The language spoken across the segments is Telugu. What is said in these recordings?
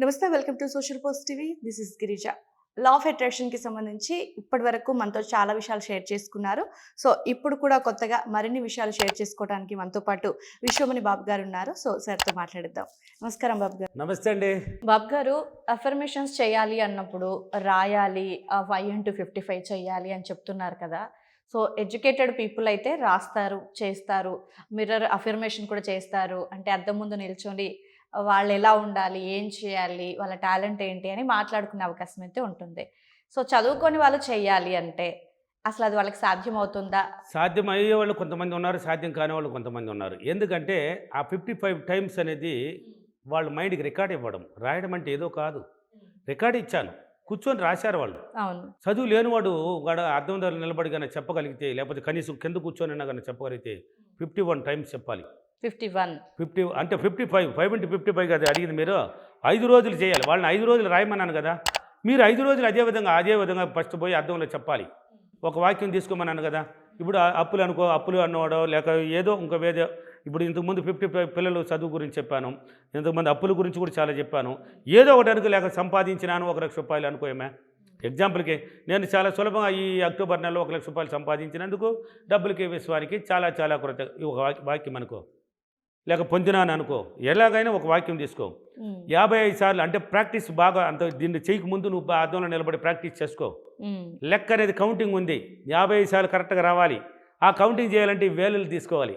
నమస్తే, welcome to Social Post TV. This is Girija. Law of అట్రాక్షన్‌కి సంబంధించి ఇప్పటి వరకు మనతో చాలా విషయాలు షేర్ చేసుకున్నారు. సో, ఇప్పుడు కూడా కొత్తగా మరిన్ని విషయాలు షేర్ చేసుకోవడానికి మనతో పాటు విశ్వమణి బాబు గారు ఉన్నారు. సో, సార్‌తో మాట్లాడిద్దాం. నమస్కారం బాబు గారు. నమస్తే అండి. బాబు గారు, అఫర్మేషన్స్ చేయాలి అన్నప్పుడు రాయాలి, 5x55 చేయాలి అని చెప్తున్నారు కదా! సో, ఎడ్యుకేటెడ్ పీపుల్ అయితే రాస్తారు, చేస్తారు. మిర్రర్ అఫర్మేషన్ కూడా చేస్తారు. అంటే అద్దం ముందు నిల్చొని వాళ్ళు ఎలా ఉండాలి, ఏం చేయాలి, వాళ్ళ టాలెంట్ ఏంటి అని మాట్లాడుకునే అవకాశం అయితే ఉంటుంది. సో, చదువుకొని వాళ్ళు చెయ్యాలి అంటే అసలు అది వాళ్ళకి సాధ్యమవుతుందా? సాధ్యం అయ్యే వాళ్ళు కొంతమంది ఉన్నారు, సాధ్యం కాని వాళ్ళు కొంతమంది ఉన్నారు. ఎందుకంటే ఆ 55 టైమ్స్ అనేది వాళ్ళ మైండ్‌కి రికార్డ్ ఇవ్వడం. రాయడం అంటే ఏదో కాదు. రికార్డ్ ఇచ్చాను. కూర్చొని రాశారు వాళ్ళు. అవును. చదువు లేనివాడు వాడు అద్దం దగ్గర నిలబడి గాని చెప్పగలిగితే, లేకపోతే కనీసం కింద కూర్చొనైనా గాని చెప్పగలిగితే 51 టైమ్స్ చెప్పాలి. 51. 50 అంటే 55, 5x55 కాదు అడిగింది మీరు. 5 రోజులు చేయాలి. వాళ్ళని 5 రోజులు రాయమన్నాను కదా! మీరు 5 రోజులు అదే విధంగా ఫస్ట్ పోయి అద్దంలో చెప్పాలి. ఒక వాక్యం తీసుకోమన్నాను కదా! ఇప్పుడు అప్పులు అనుకో, అప్పులు అన్నవాడో లేక ఏదో వేదో. ఇప్పుడు ఇంతకుముందు 55 పిల్లలు చదువు గురించి చెప్పాను. ఇంతకుముందు అప్పుల గురించి కూడా చాలా చెప్పాను. ఏదో ఒకటి అనుకో, లేక సంపాదించినాను 1 లక్ష రూపాయలు అనుకో. ఏమే ఎగ్జాంపుల్కి నేను చాలా సులభంగా ఈ అక్టోబర్ నెలలో 1 లక్ష రూపాయలు సంపాదించినందుకు డబ్బులకి విశ్వానికి చాలా కృత. ఒక వాక్యం అనుకో, లేక పొందినాను అనుకో. ఎలాగైనా ఒక వాక్యం తీసుకో. 55 సార్లు అంటే ప్రాక్టీస్ బాగా. అంత దీన్ని చేయక ముందు నువ్వు అద్దంలో నిలబడి ప్రాక్టీస్ చేసుకో. లెక్క అనేది కౌంటింగ్ ఉంది. 55 సార్లు కరెక్ట్గా రావాలి. ఆ కౌంటింగ్ చేయాలంటే వేలులు తీసుకోవాలి.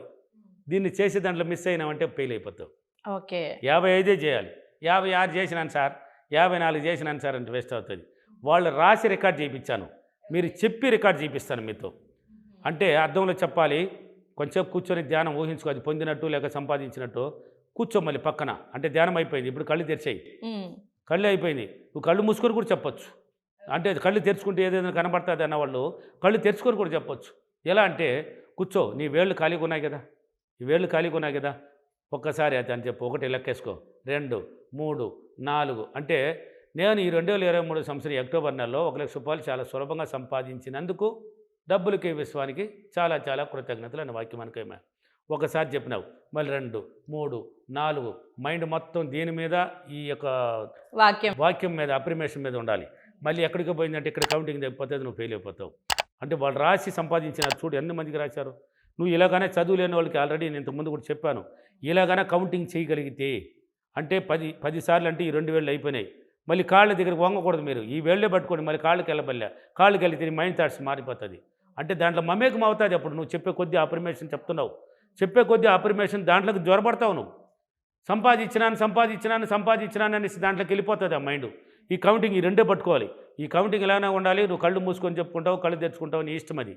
దీన్ని చేసే దాంట్లో మిస్ అయినామంటే ఫెయిల్ అయిపోతావు. ఓకే. 55 చేయాలి. 56 చేసినాను సార్, 54 చేసినాను సార్ అంటే వేస్ట్ అవుతుంది. వాళ్ళు రాసి రికార్డ్ చేయించాను, మీరు చెప్పి రికార్డ్ చేయిస్తాను మీతో. అంటే అద్దంలో చెప్పాలి. కొంచెంసేపు కూర్చొని ధ్యానం ఊహించుకో, అది పొందినట్టు లేక సంపాదించినట్టు కూర్చో. మళ్ళీ పక్కన అంటే ధ్యానం అయిపోయింది, ఇప్పుడు కళ్ళు తెరిచాయి. కళ్ళు అయిపోయింది, నువ్వు కళ్ళు మూసుకొని కూడా చెప్పొచ్చు. అంటే కళ్ళు తెరుచుకుంటే ఏదైనా కనబడుతుంది అన్నవాళ్ళు కళ్ళు తెరుచుకొని కూడా చెప్పొచ్చు. ఎలా అంటే కూర్చో, నీ వేళ్ళు ఖాళీగా ఉన్నాయి కదా, ఈ వేళ్ళు ఖాళీగా ఉన్నాయి కదా, ఒక్కసారి అది అని చెప్పు. 1 లెక్కేసుకో, 2, 3, 4. అంటే నేను ఈ 2023 సంవత్సరం అక్టోబర్ నెలలో 1 లక్ష రూపాయలు చాలా సులభంగా సంపాదించినందుకు డబ్బులకి విశ్వానికి చాలా కృతజ్ఞతలు అనే వాక్యం అనుకోమే. ఒకసారి చెప్పినావు, మళ్ళీ 2, 3, 4 మైండ్ మొత్తం దీని మీద, ఈ యొక్క వాక్యం మీద, అప్రిమేషన్ మీద ఉండాలి. మళ్ళీ ఎక్కడికి పోయిందంటే ఇక్కడ కౌంటింగ్ తగ్గిపోతుంది, నువ్వు ఫెయిల్ అయిపోతావు. అంటే వాళ్ళు రాసి సంపాదించినారు. చూడు ఎంతమందికి రాశారు. నువ్వు ఇలాగానే చదువు లేని వాళ్ళకి ఆల్రెడీ నేను ఇంతకుముందు కూడా చెప్పాను. ఇలాగానే కౌంటింగ్ చేయగలిగితే అంటే 10 సార్లు అంటే ఈ 2 వేళ్ళు అయిపోయినాయి. మళ్ళీ కాళ్ళ దగ్గరికి వంగకూడదు. మీరు ఈ వేళ్ళే పట్టుకోండి, మళ్ళీ కాళ్ళకి వెళ్ళబల్లే. కాళ్ళకి వెళ్తే మైండ్ థాట్స్ మారిపోతుంది. అంటే దాంట్లో మమేకం అవుతుంది. అప్పుడు నువ్వు చెప్పే కొద్ది అఫర్మేషన్ చెప్తున్నావు, చెప్పే కొద్ది అఫర్మేషన్ దాంట్లోకి జ్వరపడతావు. నువ్వు సంపాదించినాను అనేసి దాంట్లోకి వెళ్ళిపోతుంది ఆ మైండ్. ఈ కౌంటింగ్ ఈ 2 పట్టుకోవాలి. ఈ కౌంటింగ్ ఎలానే ఉండాలి. నువ్వు కళ్ళు మూసుకొని చెప్పుకుంటావు, కళ్ళు తెచ్చుకుంటావు, నీ ఇష్టం అది.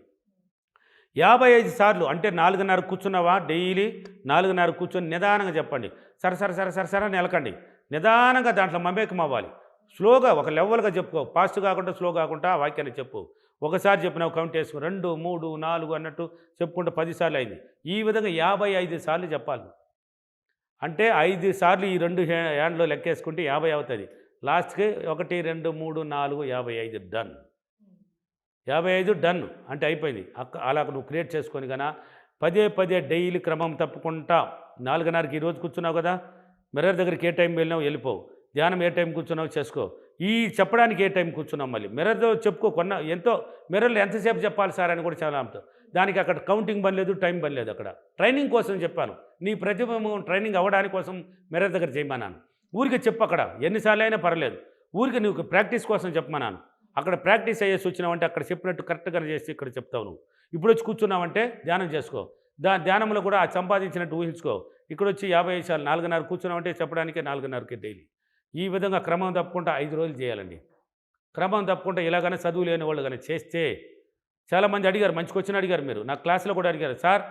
55 సార్లు అంటే 4:30 కూర్చున్నావా, డైలీ 4:30 కూర్చొని నిదానంగా చెప్పండి. సర నెలకండి. నిదానంగా దాంట్లో మమేకం అవ్వాలి. స్లోగా ఒక లెవెల్గా చెప్పుకో, ఫాస్ట్ కాకుండా స్లో కాకుండా ఆ వాక్యాన్ని చెప్పు. ఒకసారి చెప్పినావు కౌంట్ చేసుకో, 2, 3, 4 అన్నట్టు చెప్పుకుంటే 10 సార్లు అయింది. ఈ విధంగా 55 సార్లు చెప్పాలి. అంటే 5 సార్లు ఈ 2 హ్యాండ్లో లెక్కేసుకుంటే 50 అవుతుంది. లాస్ట్కి 1, 2, 3, 4, 55 డన్. 55 డన్ అంటే అయిపోయింది. అలా నువ్వు క్రియేట్ చేసుకొని కన్నా పదే డైలీ క్రమం తప్పకుండా 4:30కి ఈరోజు కూర్చున్నావు కదా, మిర్రర్ దగ్గరికి ఏ టైం వెళ్ళినావు వెళ్ళిపోవు. ధ్యానం ఏ టైం కూర్చున్నావు చేసుకో. ఈ చెప్పడానికి ఏ టైం కూర్చున్నావు మళ్ళీ మిర్రర్తో చెప్పుకో. ఎంతో మిర్రర్లో ఎంతసేపు చెప్పాలి సార్ అని కూడా చాలా అంటావు. దానికి అక్కడ కౌంటింగ్ పని లేదు, టైం పని లేదు. అక్కడ ట్రైనింగ్ కోసం చెప్పాను. నీ ప్రతిబింబం ట్రైనింగ్ అవ్వడానికి కోసం మిర్రర్ దగ్గర చేయమన్నాను. ఊరికి చెప్పు, అక్కడ ఎన్నిసార్లు అయినా పర్లేదు. ఊరికి నువ్వు ప్రాక్టీస్ కోసం చెప్పమన్నాను. అక్కడ ప్రాక్టీస్ అయ్యేసి వచ్చినావంటే అక్కడ చెప్పినట్టు కరెక్ట్గా చేసి ఇక్కడ చెప్తావు. నువ్వు ఇప్పుడు వచ్చి కూర్చున్నావంటే ధ్యానం చేసుకో. ధ్యానంలో కూడా సంపాదించినట్టు ఊహించుకో. ఇక్కడ వచ్చి 55 సార్లు 4:30 కూర్చున్నావంటే చెప్పడానికే 4:30కి డైలీ. ఈ విధంగా క్రమం తప్పకుండా 5 రోజులు చేయాలండి. క్రమం తప్పకుండా ఇలాగనే చదువు లేని వాళ్ళు కానీ చేస్తే, చాలామంది అడిగారు, మంచి క్వశ్చన్ అడిగారు మీరు. నా క్లాస్లో కూడా అడిగారు, సార్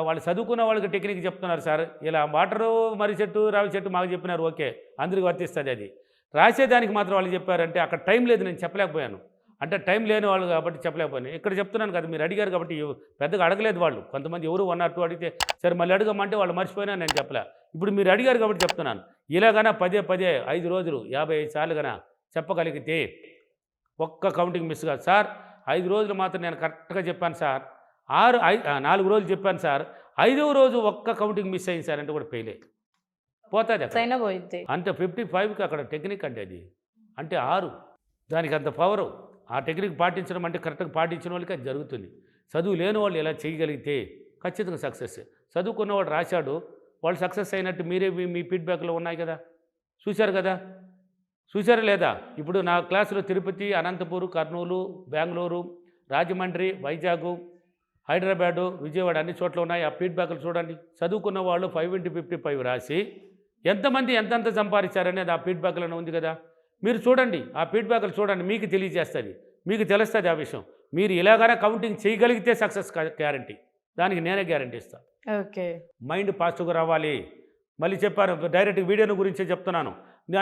వాళ్ళు చదువుకున్న వాళ్ళకి టెక్నిక్ చెప్తున్నారు సార్, ఇలా వాటరు మర్రి చెట్టు రావి చెట్టు మాకు చెప్పినారు, ఓకే అందరికి వర్తిస్తుంది. అది రాసేదానికి మాత్రం వాళ్ళు చెప్పారంటే అక్కడ టైం లేదు, నేను చెప్పలేకపోయాను. అంటే టైం లేని వాళ్ళు కాబట్టి చెప్పలేకపోయాను. ఇక్కడ చెప్తున్నాను కదా, మీరు అడిగారు కాబట్టి పెద్దగా అడగలేదు వాళ్ళు. కొంతమంది ఎవరు 1 or 2 అడిగితే సరే మళ్ళీ అడగమంటే వాళ్ళు మర్చిపోయినా నేను చెప్పలే. ఇప్పుడు మీరు అడిగారు కాబట్టి చెప్తున్నాను. ఇలాగైనా పదే 5 రోజులు 55 సార్లు కన్నా చెప్పగలిగితే ఒక్క కౌంటింగ్ మిస్ కాదు సార్. 5 రోజులు మాత్రం నేను కరెక్ట్గా చెప్పాను సార్, 4 రోజులు చెప్పాను సార్, 5వ రోజు ఒక్క కౌంటింగ్ మిస్ అయింది సార్ అంటే కూడా ఫెయిల్ అయ్యి. పోతుంది అక్కడ. అయినా పోయిద్ది. అంటే 55కి అక్కడ టెక్నిక్ అంటే అది అంటే 6 దానికి అంత పవరు. ఆ టెక్నిక్ పాటించడం అంటే కరెక్ట్గా పాటించిన వాళ్ళకి అది జరుగుతుంది. చదువు లేని వాళ్ళు ఎలా చేయగలిగితే ఖచ్చితంగా సక్సెస్. చదువుకున్నవాడు రాశాడు, వాళ్ళు సక్సెస్ అయినట్టు మీరే మీ ఫీడ్బ్యాక్లో ఉన్నాయి కదా, చూశారు కదా, చూశారా లేదా? ఇప్పుడు నా క్లాసులో తిరుపతి, అనంతపూర్, కర్నూలు, బెంగళూరు, రాజమండ్రి, వైజాగ్, హైదరాబాదు, విజయవాడ అన్ని చోట్ల ఉన్నాయి. ఆ ఫీడ్బ్యాక్లు చూడండి. చదువుకున్న వాళ్ళు 5 into 55 రాసి ఎంతమంది ఎంతెంత సంపాదించారనేది ఆ ఫీడ్బ్యాక్లోనే ఉంది కదా. మీరు చూడండి, ఆ ఫీడ్బ్యాక్లు చూడండి, మీకు తెలియజేస్తుంది, మీకు తెలుస్తుంది ఆ విషయం. మీరు ఇలాగైనా కౌంటింగ్ చేయగలిగితే సక్సెస్ గ్యారంటీ. దానికి నేనే గ్యారంటీ ఇస్తాను. ఓకే. మైండ్ పాజిటివ్గా రావాలి. మళ్ళీ చెప్పారు, డైరెక్ట్ వీడియోని గురించే చెప్తున్నాను.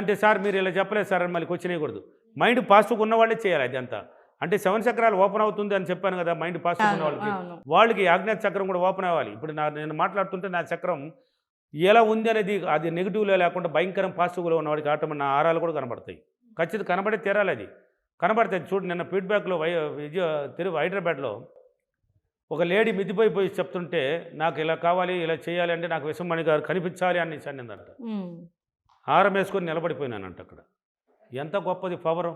అంటే సార్ మీరు ఇలా చెప్పలేదు సార్ అని మళ్ళీ క్వశ్చన్ వేయకూడదు. మైండ్ పాజిటివ్గా ఉన్న వాళ్ళే చేయాలి అది అంతా. అంటే 7 చక్రాలు ఓపెన్ అవుతుంది అని చెప్పాను కదా, మైండ్ పాజిటివ్ ఉన్న వాళ్ళకి. వాళ్ళకి ఆజ్ఞా చక్రం కూడా ఓపెన్ అవ్వాలి. ఇప్పుడు నేను మాట్లాడుతుంటే నా చక్రం ఎలా ఉంది అనేది అది నెగిటివ్లో లేకుండా భయంకరం పాజిటివ్లో ఉన్నవాడికి ఆటోమేటిక్ నా ఆరాలు కూడా కనబడతాయి. ఖచ్చితంగా కనబడే తీరాలి, అది కనబడతాయి. చూడు, నిన్న ఫీడ్బ్యాక్లో హైదరాబాద్లో ఒక లేడీ మిద్దిపోయి చెప్తుంటే నాకు ఇలా కావాలి ఇలా చేయాలి అంటే నాకు విశ్వమణి గారు కనిపించాలి అని అనిందంట. హారం వేసుకొని నిలబడిపోయినానంట. అక్కడ ఎంత గొప్పది పవరు,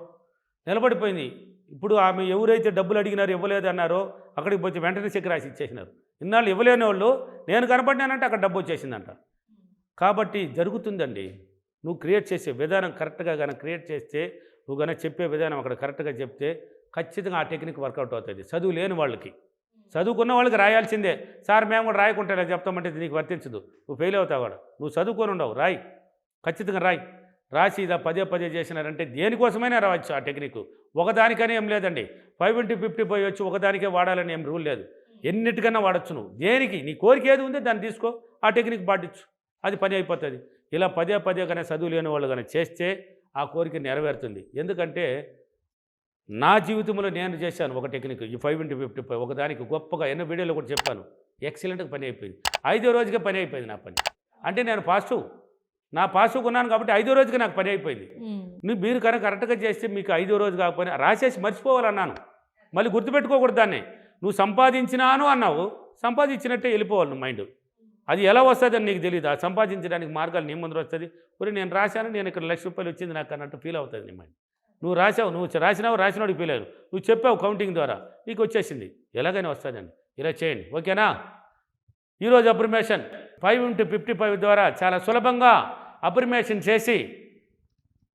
నిలబడిపోయింది. ఇప్పుడు ఆమె ఎవరైతే డబ్బులు అడిగినారో ఇవ్వలేదు అన్నారో అక్కడికి పోయి వెంటనే చెక్ రాసి ఇచ్చేసినారు. ఇన్నాళ్ళు ఇవ్వలేని వాళ్ళు నేను కనపడినానంటే అక్కడ డబ్బు వచ్చేసిందంట. కాబట్టి జరుగుతుందండి. నువ్వు క్రియేట్ చేసే విధానం కరెక్ట్గా కనుక క్రియేట్ చేస్తే, నువ్వు కనుక చెప్పే విధానం అక్కడ కరెక్ట్గా చెప్తే ఖచ్చితంగా ఆ టెక్నిక్ వర్కౌట్ అవుతుంది. చదువు లేని వాళ్ళకి, చదువుకున్న వాళ్ళకి రాయాల్సిందే. సార్ మేము కూడా రాయకుంటే ఇలా చెప్తామంటే నీకు వర్తించదు, నువ్వు ఫెయిల్ అవుతావు కూడా. నువ్వు చదువుకొని ఉండవు, రాయి, ఖచ్చితంగా రాయి. రాసి ఇలా పదే చేసినారంటే దేనికోసమైనా రావచ్చు ఆ టెక్నిక్. ఒకదానికనే ఏం లేదండి. 5 into 55 వచ్చి ఒకదానికే వాడాలని ఏం రూల్ లేదు. ఎన్నిటికన్నా వాడచ్చు. నువ్వు దేనికి నీ కోరిక ఏది ఉందో దాన్ని తీసుకో, ఆ టెక్నిక్ పాటించు, అది పని అయిపోతుంది. ఇలా పదే కానీ చదువు లేని వాళ్ళు కానీ చేస్తే ఆ కోరిక నెరవేరుతుంది. ఎందుకంటే నా జీవితంలో నేను చేశాను ఒక టెక్నిక్, ఈ 5 into 55 ఒకదానికి గొప్పగా ఎన్నో వీడియోలో కూడా చెప్పాను. ఎక్సలెంట్గా పని అయిపోయింది. 5వ రోజుకే పని అయిపోయింది నా పని. అంటే నేను పాజిటివ్ ఉన్నాను కాబట్టి 5వ రోజుకి నాకు పని అయిపోయింది. మీరు కనుక కరెక్ట్గా చేస్తే మీకు 5వ రోజు కాకపోయినా రాసేసి మర్చిపోవాలన్నాను. మళ్ళీ గుర్తుపెట్టుకోకూడదు దాన్ని. నువ్వు సంపాదించినాను అన్నావు, సంపాదించినట్టే వెళ్ళిపోవాలి నువ్వు మైండ్. అది ఎలా వస్తుంది అని నీకు తెలియదు. ఆ సంపాదించడానికి మార్గాలు నీ ముందు వస్తుంది. మరి నేను రాశాను, నేను ఇక్కడ ₹1,00,000 వచ్చింది నాకు అన్నట్టు ఫీల్ అవుతుంది నీ మైండ్. నువ్వు రాసినవాడికి ఫీల్ అయ్యావు, నువ్వు చెప్పావు కౌంటింగ్ ద్వారా నీకు వచ్చేసింది. ఎలాగైనా వస్తుందండి. ఇలా చేయండి, ఓకేనా? ఈరోజు అఫర్మేషన్ 5 into 55 ద్వారా చాలా సులభంగా అఫర్మేషన్ చేసి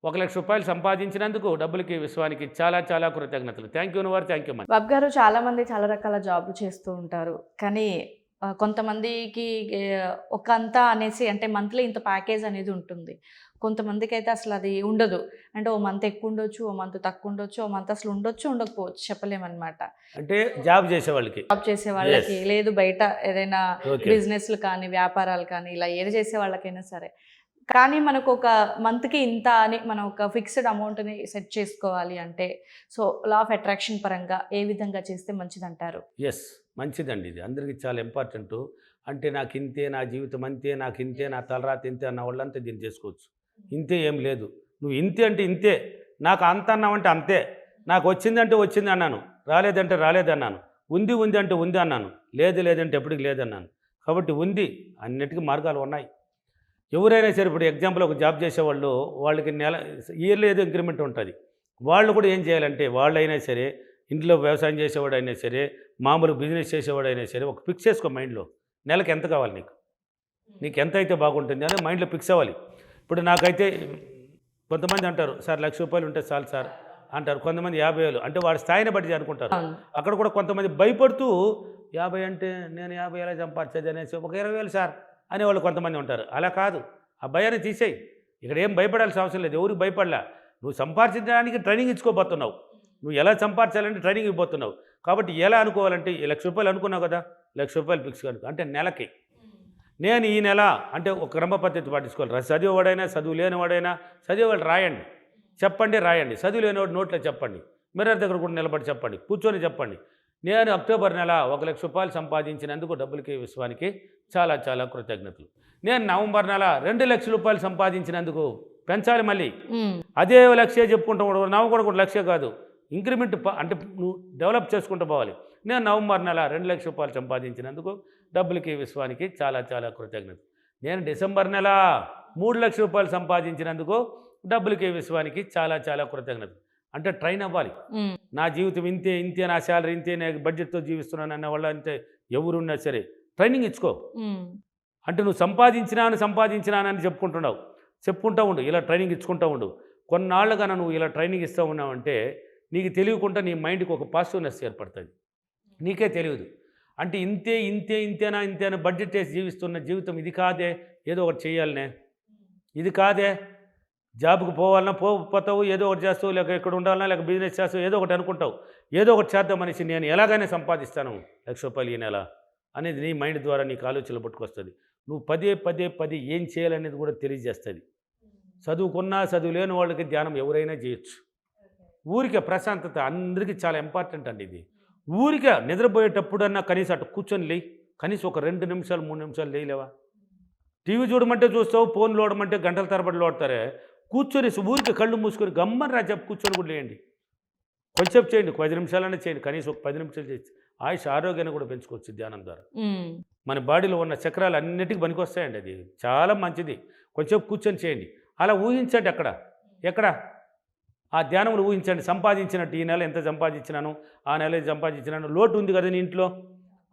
₹1,00,000 సంపాదించినందుకు డబ్బులకి విశ్వానికి చాలా కృతజ్ఞతలు. థ్యాంక్ యూ నువ్వు, థ్యాంక్ యూ. బాబు గారు, చాలామంది చాలా రకాల జాబ్లు చేస్తూ ఉంటారు. కానీ కొంతమందికి ఒక అంతా అనేసి అంటే మంత్లీ ఇంత ప్యాకేజ్ అనేది ఉంటుంది. కొంతమందికి అయితే అసలు అది ఉండదు. అంటే ఓ మంత్ ఎక్కువ ఉండొచ్చు, ఓ మంత్ తక్కువ ఉండొచ్చు, ఓ మంత్ అసలు ఉండకపోవచ్చు, చెప్పలేమన్నమాట. అంటే జాబ్ చేసే వాళ్ళకి లేదు, బయట ఏదైనా బిజినెస్లు కానీ వ్యాపారాలు కానీ ఇలా ఏది చేసే వాళ్ళకైనా సరే. కానీ మనకు ఒక మంత్కి ఇంత అని మనం ఒక ఫిక్స్డ్ అమౌంట్ని సెట్ చేసుకోవాలి అంటే, సో లా ఆఫ్ అట్రాక్షన్ పరంగా ఏ విధంగా చేస్తే మంచిదంటారు? ఎస్, మంచిదండి. ఇది అందరికీ చాలా ఇంపార్టెంట్. అంటే నాకు ఇంతే, నా జీవితం అంతే, నాకు ఇంతే, నా తలరాత ఇంతే అన్న వాళ్ళంతా దీన్ని చేసుకోవచ్చు. ఇంతే ఏం లేదు. నువ్వు ఇంతే అంటే ఇంతే, నాకు అంత అన్నావంటే అంతే, నాకు వచ్చిందంటే వచ్చింది అన్నాను, రాలేదంటే రాలేదన్నాను, ఉంది అంటే ఉంది అన్నాను, లేదంటే ఎప్పటికి లేదన్నాను. కాబట్టి ఉంది, అన్నిటికీ మార్గాలు ఉన్నాయి. ఎవరైనా సరే ఇప్పుడు ఎగ్జాంపుల్ ఒక జాబ్ చేసేవాళ్ళు, వాళ్ళకి ఇయర్లీ ఏదో ఇంక్రిమెంట్ ఉంటుంది. వాళ్ళు కూడా ఏం చేయాలంటే, వాళ్ళైనా సరే, ఇంట్లో వ్యవసాయం చేసేవాడైనా సరే, మామూలు బిజినెస్ చేసేవాడైనా సరే, ఒక ఫిక్స్ చేసుకో మైండ్లో. నెలకు ఎంత కావాలి నీకు ఎంత అయితే బాగుంటుంది అని మైండ్లో ఫిక్స్ అవ్వాలి. ఇప్పుడు నాకైతే కొంతమంది అంటారు, సార్ ₹1,00,000 ఉంటే చాలు సార్ అంటారు. కొంతమంది 50,000 అంటే వాడి స్థాయిని బట్టి అనుకుంటారు. అక్కడ కూడా కొంతమంది భయపడుతూ 50 అంటే నేను 50 ఎలా సంపాదించేది అనేసి ఒక 20,000 సార్ అనేవాళ్ళు కొంతమంది ఉంటారు. అలా కాదు, ఆ భయాన్ని తీసేయి. ఇక్కడ ఏం భయపడాల్సిన అవసరం లేదు, ఎవరికి భయపడలే. నువ్వు సంపాదించడానికి ట్రైనింగ్ ఇచ్చుకోబోతున్నావు, నువ్వు ఎలా సంపాదించాలంటే ట్రైనింగ్ ఇవ్వబోతున్నావు. కాబట్టి ఎలా అనుకోవాలంటే ₹1,00,000 అనుకున్నావు కదా, ₹1,00,000 ఫిక్స్ కనుక అంటే నెలకి నేను ఈ నెల అంటే ఒక క్రమ పద్ధతి పాటించుకోవాలి. చదివేవాడైనా చదువు లేనివాడైనా, చదివేవాడు రాయండి, చెప్పండి, రాయండి. చదువు లేనివాడు నోట్లో చెప్పండి, మిర్రర్ దగ్గర కూడా నిలబడి చెప్పండి, కూర్చొని చెప్పండి. నేను అక్టోబర్ నెల ₹1,00,000 సంపాదించినందుకు డబ్బులకి విశ్వానికి చాలా కృతజ్ఞతలు. నేను నవంబర్ నెల ₹2,00,000 సంపాదించినందుకు పెంచాలి. మళ్ళీ అదే 1,00,000 చెప్పుకుంటూ నవంబర్ కూడా 1,00,000 కాదు, ఇంక్రిమెంట్ అంటే నువ్వు డెవలప్ చేసుకుంటూ పోవాలి. నేను నవంబర్ నెల ₹2,00,000 సంపాదించినందుకు డబ్బులకి విశ్వానికి చాలా కృతజ్ఞతలు. నేను డిసెంబర్ నెల 3 లక్షల రూపాయలు సంపాదించినందుకు డబ్బులకే విశ్వానికి చాలా చాలా కృతజ్ఞత. అంటే ట్రైన్ అవ్వాలి. నా జీవితం ఇంతే ఇంతే, నా శాలరీ ఇంతే, నేను బడ్జెట్తో జీవిస్తున్నాను అన్న వాళ్ళు అంటే ఎవరున్నా సరే ట్రైనింగ్ ఇచ్చుకో. అంటే నువ్వు సంపాదించినానని చెప్పుకుంటూ ఉండు, ఇలా ట్రైనింగ్ ఇచ్చుకుంటూ ఉండు. కొన్నాళ్ళుగా నువ్వు ఇలా ట్రైనింగ్ ఇస్తూ ఉన్నావంటే నీకు తెలియకుండా నీ మైండ్కి ఒక పాజిటివ్నెస్ ఏర్పడుతుంది, నీకే తెలియదు. అంటే ఇంతేనా బడ్జెట్ వేసి జీవిస్తున్న జీవితం ఇది కాదే, ఏదో ఒకటి చేయాలనే, ఇది కాదే, జాబ్కి పోవాలన్నా పోతావు, ఏదో ఒకటి చేస్తావు, లేక ఎక్కడ ఉండాలన్నా, లేక బిజినెస్ చేస్తావు, ఏదో ఒకటి అనుకుంటావు, ఏదో ఒకటి చేద్దాం మనిషి, నేను ఎలాగైనా సంపాదిస్తాను 1,00,000 రూపాయలు ఈ నెల అనేది నీ మైండ్ ద్వారా నీకు ఆలోచనలు పట్టుకొస్తుంది. నువ్వు పదే ఏం చేయాలనేది కూడా తెలియజేస్తుంది. చదువుకున్నా చదువు లేని వాళ్ళకి ధ్యానం ఎవరైనా చేయొచ్చు. ఊరికే ప్రశాంతత అందరికీ చాలా ఇంపార్టెంట్ అండి ఇది. ఊరికే నిద్రపోయేటప్పుడన్నా కనీసం అటు కూర్చొని లేయి, కనీసం ఒక 2 నిమిషాలు 3 నిమిషాలు లేయలేవా? టీవీ చూడమంటే చూస్తావు, ఫోన్ లోడమంటే గంటల తరబడి లోడతారే. కూర్చొని ఊరికి కళ్ళు మూసుకొని గమ్మని రాజాపు కూర్చొని కూడా లేయండి, కొంచెం చేయండి, 10 నిమిషాలనే చేయండి, కనీసం ఒక 10 నిమిషాలు చేసి ఆయుష్ ఆరోగ్యాన్ని కూడా పెంచుకోవచ్చు ధ్యానం ద్వారా. మన బాడీలో ఉన్న చక్రాలు అన్నిటికీ పనికొస్తాయండి, అది చాలా మంచిది. కొంచెం కూర్చొని చేయండి, అలా ఊహించండి. ఎక్కడ ఆ ధ్యానంలో ఊహించండి, సంపాదించినట్టు ఈ నెల ఎంత సంపాదించినాను, ఆ నెల సంపాదించినాను, లోటు ఉంది కదా నీ ఇంట్లో,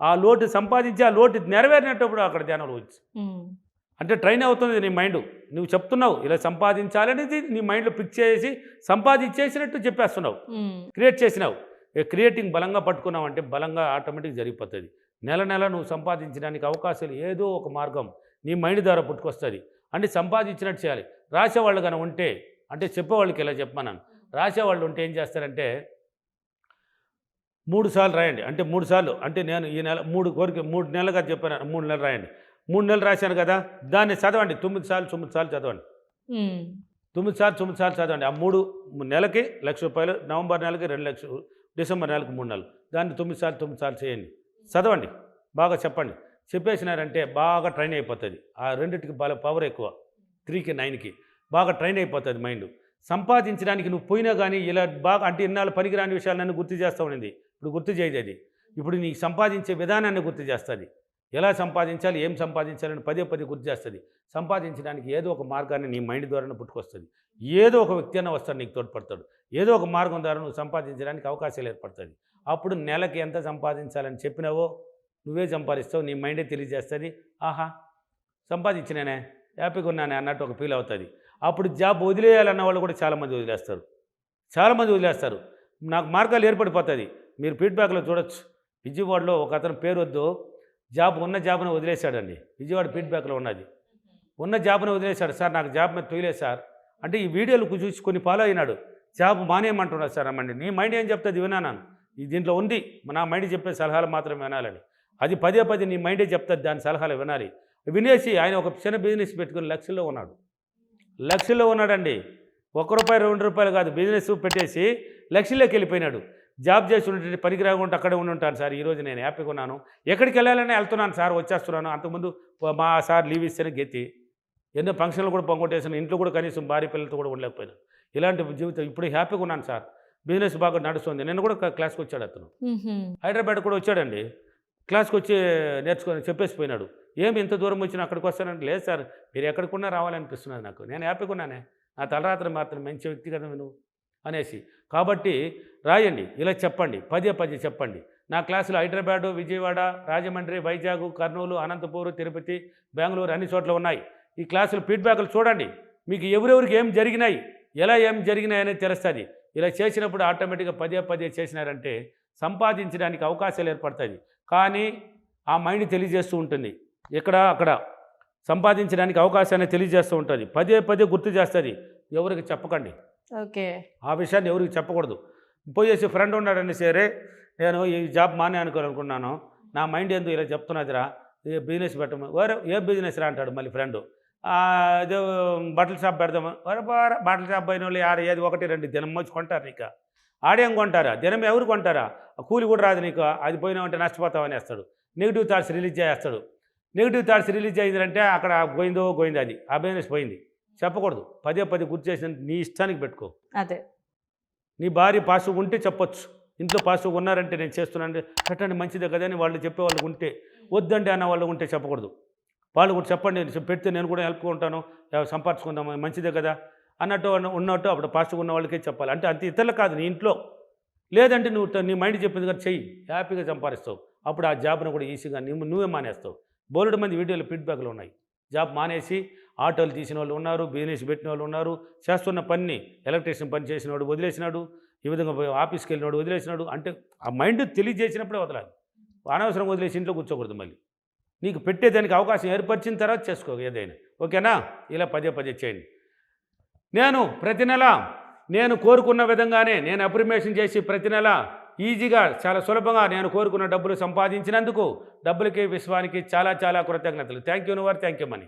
ఆ లోటు సంపాదించి ఆ లోటు నెరవేరినప్పుడు అక్కడ ధ్యానంలో ఊహించు. అంటే ట్రైన్ అవుతుంది నీ మైండ్. నువ్వు చెప్తున్నావు ఇలా సంపాదించాలనేది నీ మైండ్లో ఫిక్స్ చేసి సంపాదించేసినట్టు చెప్పేస్తున్నావు, క్రియేట్ చేసినావు. క్రియేటింగ్ బలంగా పట్టుకున్నావు అంటే బలంగా ఆటోమేటిక్ జరిగిపోతుంది. నెల నువ్వు సంపాదించడానికి అవకాశాలు ఏదో ఒక మార్గం నీ మైండ్ ద్వారా పుట్టుకొస్తుంది. అంటే సంపాదించినట్టు చేయాలి. రాసేవాళ్ళు కానీ ఉంటే, అంటే చెప్పేవాళ్ళకి ఇలా చెప్పమన్నాను, రాసేవాళ్ళు ఉంటే ఏం చేస్తారంటే 3 సార్లు రాయండి. అంటే 3 సార్లు, అంటే నేను ఈ నెల 3 నెలలుగా చెప్పాను, 3 నెలలు రాయండి. 3 నెలలు రాశాను కదా, దాన్ని చదవండి 9 సార్లు చదవండి. 9 సార్లు చదవండి. ఆ 3 నెలకి 1,00,000 రూపాయలు, నవంబర్ నెలకి 2 లక్షలు, డిసెంబర్ నెలకు 3 నెలలు, దాన్ని 9 సార్లు చేయండి, చదవండి, బాగా చెప్పండి. చెప్పేసినారంటే బాగా ట్రైన్ అయిపోతుంది. ఆ రెండింటికి బాగా పవర్ ఎక్కువ, 3కి 9కి బాగా ట్రైన్ అయిపోతుంది మైండ్. సంపాదించడానికి నువ్వు పోయినా కానీ ఇలా బాగా, అంటే ఇన్నాళ్ళు పనికిరాని విషయాలన్నీ గుర్తు చేస్తూ ఉండింది, ఇప్పుడు గుర్తు చేయదు అది. ఇప్పుడు నీకు సంపాదించే విధానాన్ని గుర్తు చేస్తుంది, ఎలా సంపాదించాలి, ఏం సంపాదించాలని పదే గుర్తు చేస్తుంది. సంపాదించడానికి ఏదో ఒక మార్గాన్ని నీ మైండ్ ద్వారానే పుట్టుకొస్తుంది. ఏదో ఒక వ్యక్తి అన్న వస్తాడు నీకు తోడ్పడతాడు, ఏదో ఒక మార్గం ద్వారా నువ్వు సంపాదించడానికి అవకాశాలు ఏర్పడుతుంది. అప్పుడు నెలకి ఎంత సంపాదించాలని చెప్పినావో నువ్వే సంపాదిస్తావు, నీ మైండే తెలియజేస్తుంది. ఆహా సంపాదించినానే, హ్యాపీగా ఉన్నానే అన్నట్టు ఒక ఫీల్ అవుతుంది. అప్పుడు జాబ్ వదిలేయాలన్న వాళ్ళు కూడా చాలామంది వదిలేస్తారు. నాకు మార్గాలు ఏర్పడిపోతుంది. మీరు ఫీడ్బ్యాక్లో చూడొచ్చు. విజయవాడలో ఒక అతను పేరు వద్దు, ఉన్న జాబ్ను వదిలేశాడండి. విజయవాడ ఫీడ్బ్యాక్లో ఉన్నది. ఉన్న జాబ్ను వదిలేశాడు. సార్ నాకు జాబ్ మీద తొయలేదు సార్ అంటే, ఈ వీడియోలు చూసి కొన్ని ఫాలో అయినాడు, జాబ్ మానేయమంటున్నాడు సార్ అమ్మండి. నీ మైండ్ ఏం చెప్తుంది విన్నాను, దీంట్లో ఉంది నా మైండ్ చెప్పే సలహాలు మాత్రం వినాలని. అది పదే నీ మైండే చెప్తుంది, దాని సలహాలు వినాలి. వినేసి ఆయన ఒక చిన్న బిజినెస్ పెట్టుకుని లక్షల్లో ఉన్నాడండి. ₹1 ₹2 కాదు, బిజినెస్ పెట్టేసి లక్షల్లోకి వెళ్ళిపోయినాడు. జాబ్ చేసి ఉంటే పనికి రాకుండా అక్కడే ఉంటాను సార్, ఈరోజు నేను హ్యాపీగా ఉన్నాను, ఎక్కడికి వెళ్ళాలని వెళ్తున్నాను సార్, వచ్చేస్తున్నాను. అంతకుముందు మా సార్ లీవ్ ఇస్తేనే గెత్తి ఎన్నో ఫంక్షన్లు కూడా పొంగొట్టేసాను, ఇంట్లో కూడా కనీసం భార్య పిల్లలతో కూడా ఉండలేకపోయినా. ఇలాంటి జీవితం ఇప్పుడు హ్యాపీగా ఉన్నాను సార్, బిజినెస్ బాగా నడుస్తుంది. నిన్న కూడా క్లాస్కి వచ్చాడు అతను, హైదరాబాద్ కూడా వచ్చాడండి. క్లాస్కి వచ్చి నేర్చుకొని చెప్పేసిపోయినాడు. ఏమి ఇంత దూరం వచ్చినా అక్కడికి వస్తానంటే, లేదు సార్ మీరు ఎక్కడికున్నా రావాలనిపిస్తున్నది నాకు, నేను హ్యాపీగా ఉన్నానే, నా తలరాత్రి మాత్రం మంచి వ్యక్తి కదా నువ్వు అనేసి. కాబట్టి రాయండి, ఇలా చెప్పండి, పదే చెప్పండి. నా క్లాసులు హైదరాబాదు, విజయవాడ, రాజమండ్రి, వైజాగ్, కర్నూలు, అనంతపూర్, తిరుపతి, బెంగళూరు అన్ని చోట్ల ఉన్నాయి. ఈ క్లాసులు ఫీడ్బ్యాక్లు చూడండి, మీకు ఎవరెవరికి ఏం జరిగినాయి, ఎలా ఏం జరిగినాయి అనేది తెలుస్తుంది. ఇలా చేసినప్పుడు ఆటోమేటిక్గా పదే చేసినారంటే సంపాదించడానికి అవకాశాలు ఏర్పడుతుంది. కానీ ఆ మైండ్ తెలియజేస్తూ ఉంటుంది, అక్కడ సంపాదించడానికి అవకాశాన్ని తెలియజేస్తూ ఉంటుంది, పదే గుర్తు చేస్తుంది. ఎవరికి చెప్పకండి, ఓకే, ఆ విషయాన్ని ఎవరికి చెప్పకూడదు. పోయేసి ఫ్రెండ్ ఉన్నాడని సరే, నేను ఈ జాబ్ మానే అనుకున్నాను, నా మైండ్ ఎందుకు ఇలా చెప్తున్నదిరా, ఏ బిజినెస్ పెట్టము, ఏ బిజినెస్ రా అంటాడు మళ్ళీ ఫ్రెండు. ఏదో బట్టల షాప్ పెడదాము, బట్టల షాప్ పోయిన వాళ్ళు ఏది 1-2 దినం వచ్చి కొంటారు, నీకు ఆడేం కొంటారా, దినం ఎవరు కొంటారా, కూలి కూడా రాదు నీకు, అది పోయినామంటే నష్టపోతామని వేస్తాడు. నెగిటివ్ థాట్స్ రిలీజ్ చేస్తాడు. నెగిటివ్ థాట్స్ రిలీజ్ అయిందంటే అక్కడ పోయిందో అది, ఆ బిజినెస్ పోయింది. చెప్పకూడదు, పదే గుర్తు చేసిన నీ ఇష్టానికి పెట్టుకో. అదే నీ భార్య పాజిటివ్ ఉంటే చెప్పొచ్చు, ఇంట్లో పాజిటివ్ ఉన్నారంటే నేను చేస్తున్నానంటే పెట్టండి మంచిదే కదా అని వాళ్ళు చెప్పేవాళ్ళు ఉంటే, వద్దండి అన్న వాళ్ళు ఉంటే చెప్పకూడదు. వాళ్ళు కూడా చెప్పండి పెడితే నేను కూడా హెల్ప్గా ఉంటాను, సంపాదించుకుందాం, మంచిదే కదా అన్నట్టు ఉన్నట్టు అప్పుడు పాస్ట్గా ఉన్న వాళ్ళకే చెప్పాలి. అంటే అంత ఇతరులు కాదు, నీ ఇంట్లో. లేదంటే నువ్వు నీ మైండ్ చెప్పింది కదా చెయ్యి, హ్యాపీగా సంపాదిస్తావు. అప్పుడు ఆ జాబ్ను కూడా ఈజీగా నువ్వే మానేస్తావు. బోలెడు మంది వీడియోలో ఫీడ్బ్యాక్లు ఉన్నాయి. జాబ్ మానేసి ఆటోలు తీసిన వాళ్ళు ఉన్నారు, బిజినెస్ పెట్టిన వాళ్ళు ఉన్నారు, చేస్తున్న పని ఎలక్ట్రీషియన్ పని చేసినవాడు వదిలేసినాడు, ఈ విధంగా ఆఫీస్కి వెళ్ళినాడు వదిలేసినాడు. అంటే ఆ మైండ్ తెలియజేసినప్పుడే వదలాలి, అనవసరం వదిలేసి ఇంట్లో కూర్చోకూడదు. మళ్ళీ నీకు పెట్టేదానికి అవకాశం ఏర్పరిచిన తర్వాత చేసుకో ఏదైనా, ఓకేనా? ఇలా పదే చేయండి. నేను ప్రతి నెల నేను కోరుకున్న విధంగానే నేను అఫర్మేషన్ చేసి ప్రతి నెల ఈజీగా చాలా సులభంగా నేను కోరుకున్న డబ్బులు సంపాదించినందుకు డబ్బులకి విశ్వానికి చాలా కృతజ్ఞతలు. Thank you your, thank you money.